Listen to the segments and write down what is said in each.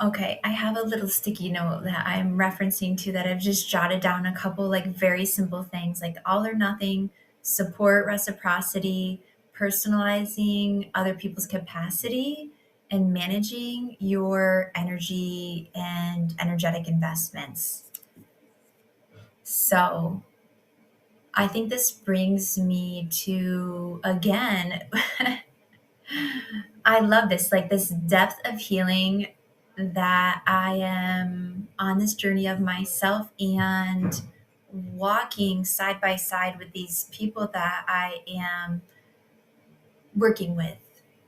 Okay, I have a little sticky note that I'm referencing to that I've just jotted down a couple like very simple things like all or nothing, support reciprocity, personalizing other people's capacity, and managing your energy and energetic investments. So I think this brings me to again, I love this, like this depth of healing that I am on this journey of myself and walking side by side with these people that I am working with,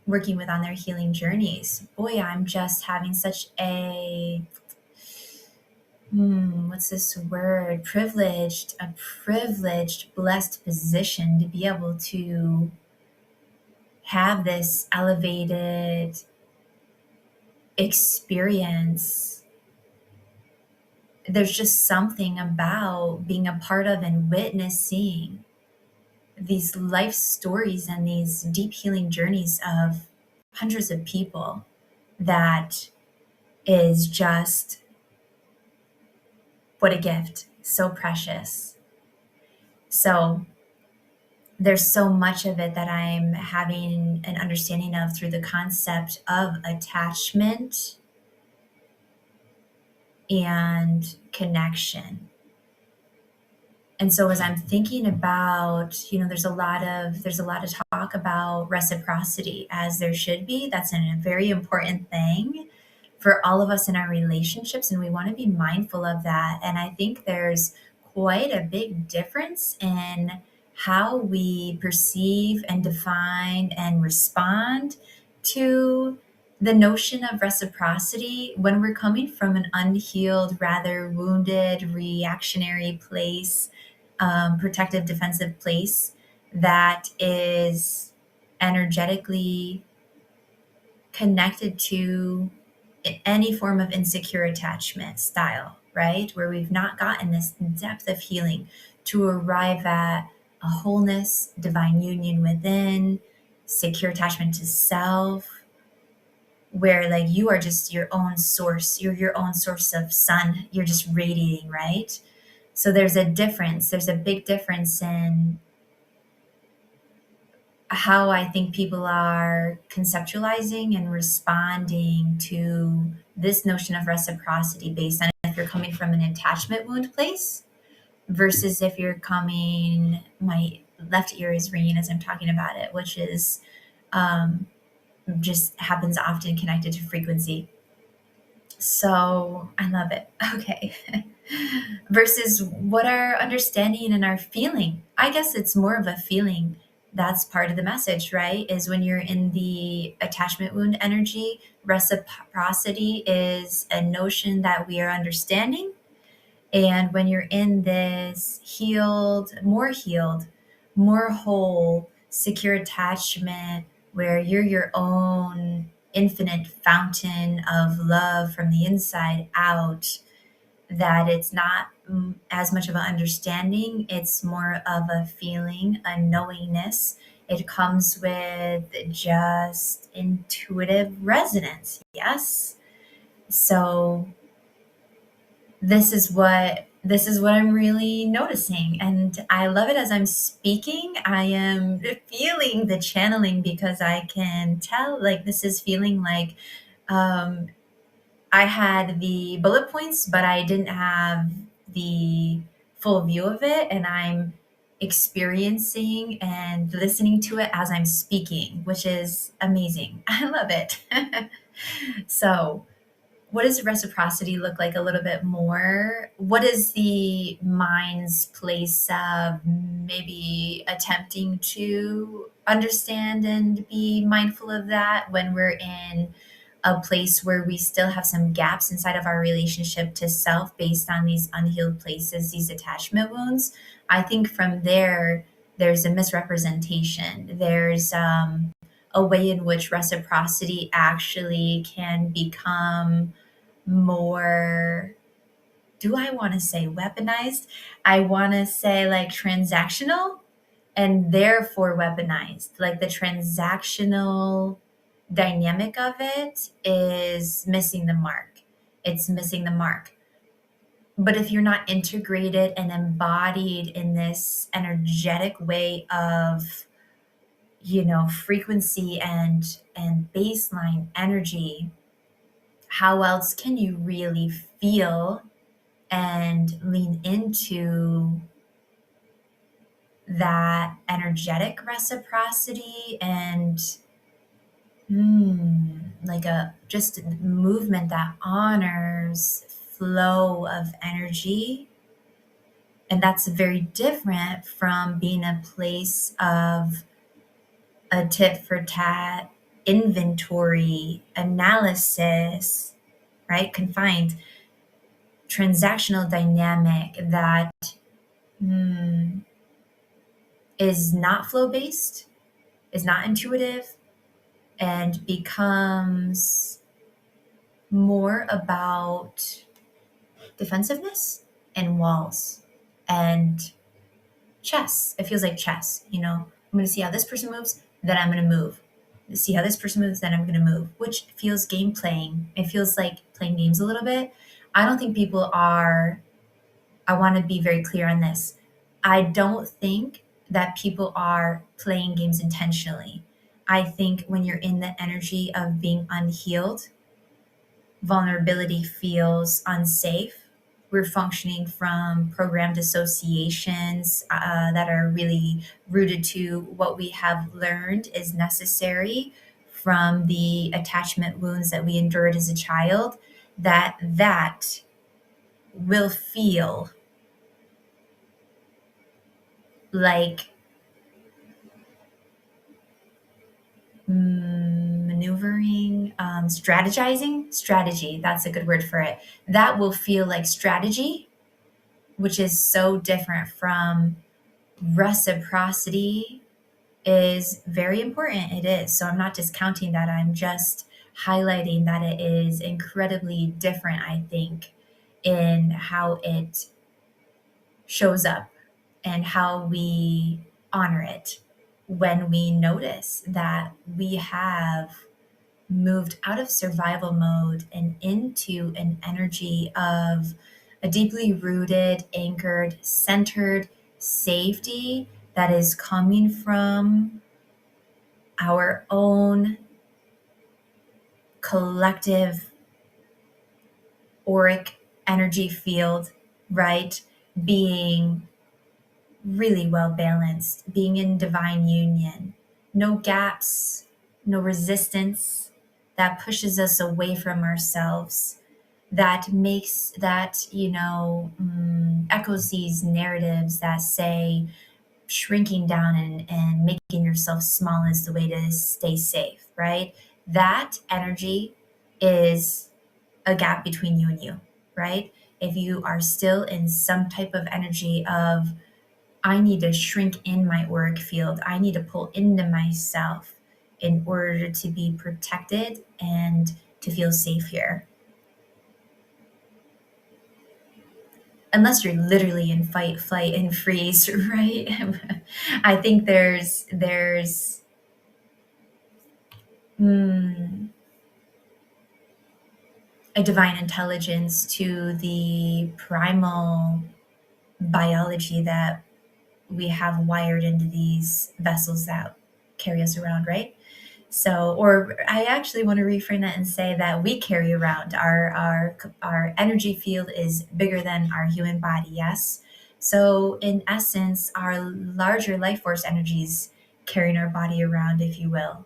working with on their healing journeys. Boy, I'm just having such a what's this word? A privileged, blessed position to be able to have this elevated experience. There's just something about being a part of and witnessing these life stories and these deep healing journeys of hundreds of people that is just what a gift, so precious. So there's so much of it that I'm having an understanding of through the concept of attachment and connection. And so as I'm thinking about, there's a lot of talk about reciprocity, as there should be. That's a very important thing for all of us in our relationships, and we want to be mindful of that. And I think there's quite a big difference in how we perceive and define and respond to the notion of reciprocity when we're coming from an unhealed, rather wounded, reactionary place, protective, defensive place that is energetically connected to any form of insecure attachment style, right? Where we've not gotten this depth of healing to arrive at a wholeness, divine union within, secure attachment to self, where like you are just your own source, you're your own source of sun, you're just radiating, right? So there's a big difference in how I think people are conceptualizing and responding to this notion of reciprocity based on if you're coming from an attachment wound place versus if you're coming, my left ear is ringing as I'm talking about it, which is um, just happens often connected to frequency. So I love it. Okay. Versus what our understanding and our feeling. I guess it's more of a feeling. That's part of the message, right? Is when you're in the attachment wound energy, reciprocity is a notion that we are understanding. And when you're in this healed, more whole, secure attachment, where you're your own infinite fountain of love from the inside out, that it's not as much of an understanding, it's more of a feeling, a knowingness. It comes with just intuitive resonance. Yes. So this is what I'm really noticing, and I love it. As I'm speaking, I am feeling the channeling because I can tell like this is feeling like um I had the bullet points, but I didn't have the full view of it. And I'm experiencing and listening to it as I'm speaking, which is amazing. I love it. So, what does reciprocity look like a little bit more? What is the mind's place of maybe attempting to understand and be mindful of that when we're in a place where we still have some gaps inside of our relationship to self based on these unhealed places, these attachment wounds? I think from there, there's a misrepresentation. There's a way in which reciprocity actually can become more, do I want to say weaponized? I want to say like transactional and therefore weaponized. Like the transactional dynamic of it is missing the mark. it's missing the mark. But if you're not integrated and embodied in this energetic way of, frequency and baseline energy, how else can you really feel and lean into that energetic reciprocity and like a just movement that honors flow of energy? And that's very different from being a place of a tit for tat inventory analysis, right? Confined transactional dynamic that mm, is not flow based, is not intuitive, and becomes more about defensiveness and walls and chess. It feels like chess. I'm going to see how this person moves, then I'm going to move. See how this person moves, then I'm going to move, which feels game playing. It feels like playing games a little bit. I don't think people are, I want to be very clear on this. I don't think that people are playing games intentionally. I think when you're in the energy of being unhealed, vulnerability feels unsafe. We're functioning from programmed associations that are really rooted to what we have learned is necessary from the attachment wounds that we endured as a child, that will feel like maneuvering, strategy. That's a good word for it. That will feel like strategy, which is so different from reciprocity. Is very important. It is. So I'm not discounting that. I'm just highlighting that it is incredibly different, I think, in how it shows up and how we honor it when we notice that we have moved out of survival mode and into an energy of a deeply rooted, anchored, centered safety that is coming from our own collective auric energy field, right? Being really well balanced, being in divine union, no gaps, no resistance that pushes us away from ourselves, that makes that, echoes these narratives that say shrinking down and making yourself small is the way to stay safe, right? That energy is a gap between you and you, right? If you are still in some type of energy of, I need to shrink in my auric field, I need to pull into myself in order to be protected and to feel safe here. Unless you're literally in fight, flight, and freeze, right? I think there's mm, a divine intelligence to the primal biology that we have wired into these vessels that carry us around, right? So, or I actually want to reframe that and say that we carry around our energy field is bigger than our human body. Yes. So, in essence, our larger life force energies carrying our body around, if you will.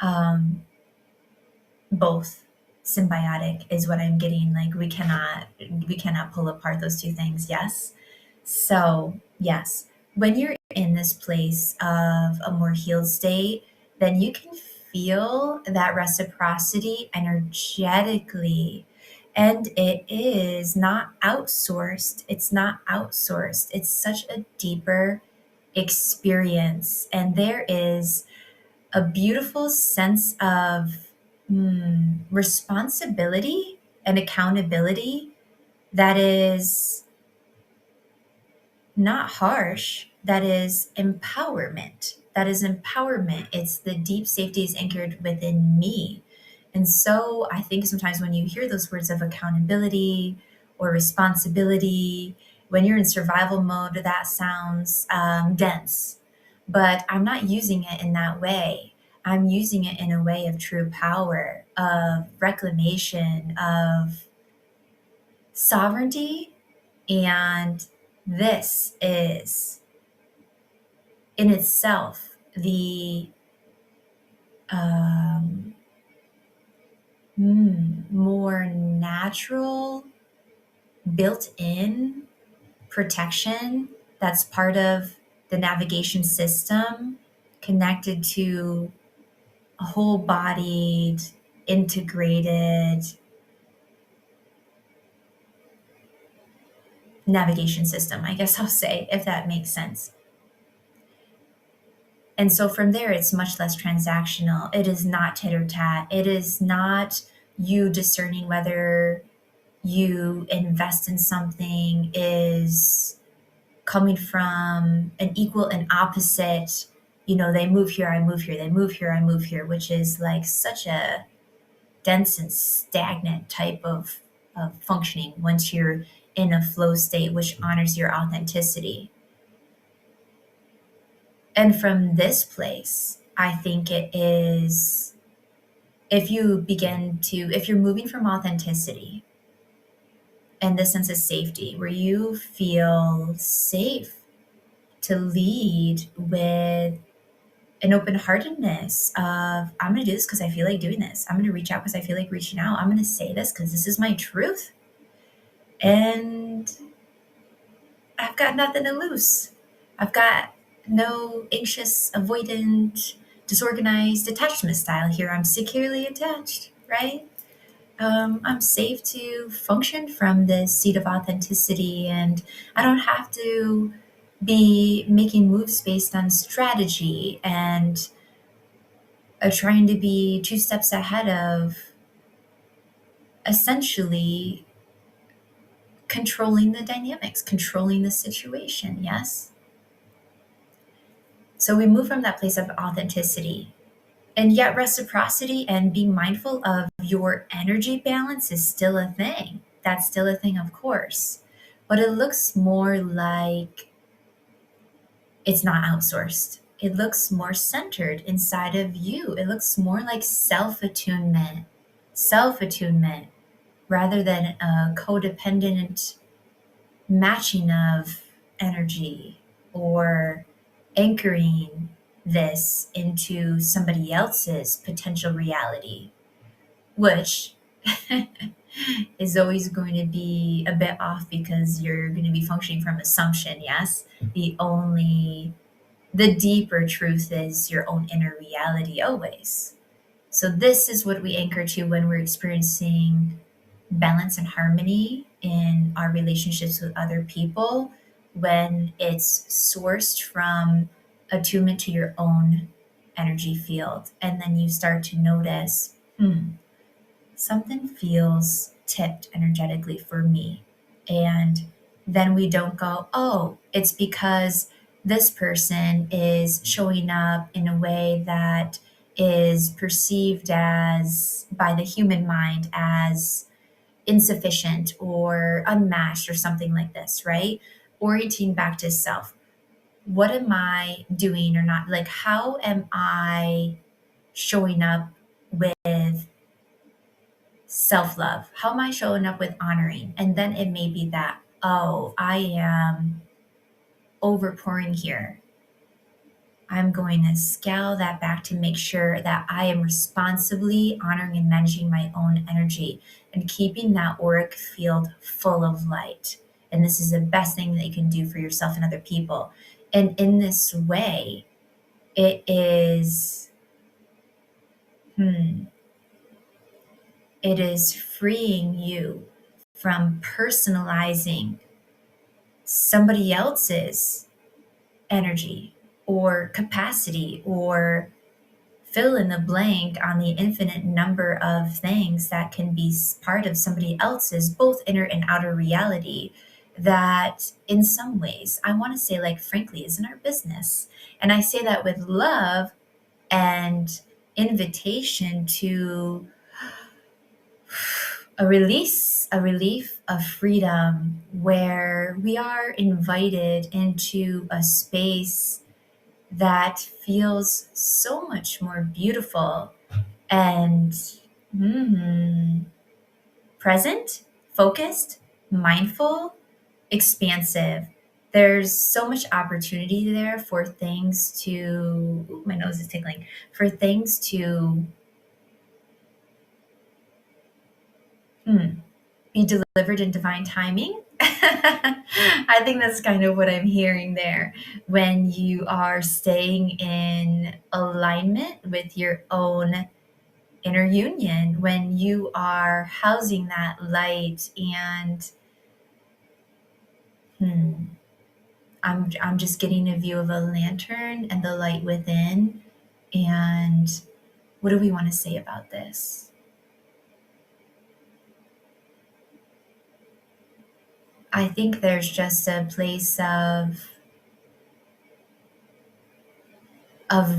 Um, Both symbiotic is what I'm getting. Like we cannot pull apart those two things. Yes. So, yes, when you're in this place of a more healed state, then you can feel that reciprocity energetically. And it is not outsourced. It's not outsourced. It's such a deeper experience. And there is a beautiful sense of responsibility and accountability that is not harsh, that is empowerment. That is empowerment. It's the deep safety is anchored within me. And so I think sometimes when you hear those words of accountability or responsibility, when you're in survival mode, that sounds dense. But I'm not using it in that way. I'm using it in a way of true power, of reclamation, of sovereignty. And this is in itself the um, more natural, built in protection that's part of the navigation system connected to a whole bodied, integrated navigation system, I guess I'll say, if that makes sense. And so from there, it's much less transactional. It is not titter tat. It is not you discerning whether you invest in something is coming from an equal and opposite, they move here, I move here, they move here, I move here, which is like such a dense and stagnant type of functioning once you're in a flow state, which honors your authenticity. And from this place, I think it is, if you're moving from authenticity and the sense of safety, where you feel safe to lead with an open heartedness of, I'm going to do this because I feel like doing this. I'm going to reach out because I feel like reaching out. I'm going to say this because this is my truth. And I've got nothing to lose. I've got no anxious, avoidant, disorganized attachment style here. I'm securely attached, right? I'm safe to function from this seat of authenticity, and I don't have to be making moves based on strategy and trying to be two steps ahead of essentially controlling the dynamics, controlling the situation. Yes. So we move from that place of authenticity. And yet, reciprocity and being mindful of your energy balance is still a thing. That's still a thing, of course. But it looks more like it's not outsourced. It looks more centered inside of you. It looks more like self attunement, rather than a codependent matching of energy or anchoring this into somebody else's potential reality, which is always going to be a bit off because you're going to be functioning from assumption. Yes. The deeper truth is your own inner reality always. So this is what we anchor to when we're experiencing balance and harmony in our relationships with other people, when it's sourced from attunement to your own energy field. And then you start to notice, something feels tipped energetically for me. And then we don't go, oh, it's because this person is showing up in a way that is perceived as, by the human mind, as insufficient or unmatched or something like this, right? Orienting back to self. What am I doing or not? Like, how am I showing up with self love? How am I showing up with honoring? And then it may be that, oh, I am overpouring here. I'm going to scale that back to make sure that I am responsibly honoring and managing my own energy and keeping that auric field full of light. And this is the best thing that you can do for yourself and other people. And in this way, it is, it is freeing you from personalizing somebody else's energy or capacity, or fill in the blank on the infinite number of things that can be part of somebody else's both inner and outer reality, that in some ways, I want to say, like, frankly, isn't our business. And I say that with love and invitation to a release, a relief, a freedom where we are invited into a space that feels so much more beautiful and mm, present, focused, mindful, expansive. There's so much opportunity there for things to, ooh, my nose is tickling, for things to hmm, be delivered in divine timing. I think that's kind of what I'm hearing there. When you are staying in alignment with your own inner union, when you are housing that light and hmm, I'm just getting a view of a lantern and the light within. And what do we want to say about this? I think there's just a place of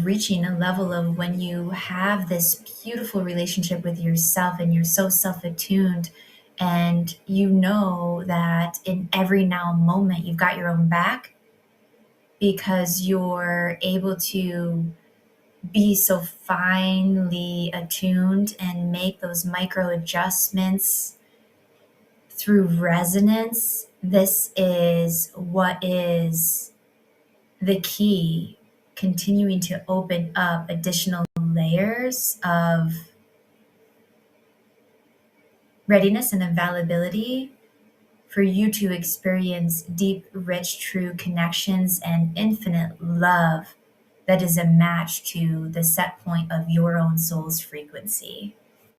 reaching a level of when you have this beautiful relationship with yourself and you're so self-attuned and you know that in every now moment you've got your own back because you're able to be so finely attuned and make those micro adjustments through resonance. This is what is the key, continuing to open up additional layers of readiness and availability for you to experience deep, rich, true connections and infinite love that is a match to the set point of your own soul's frequency.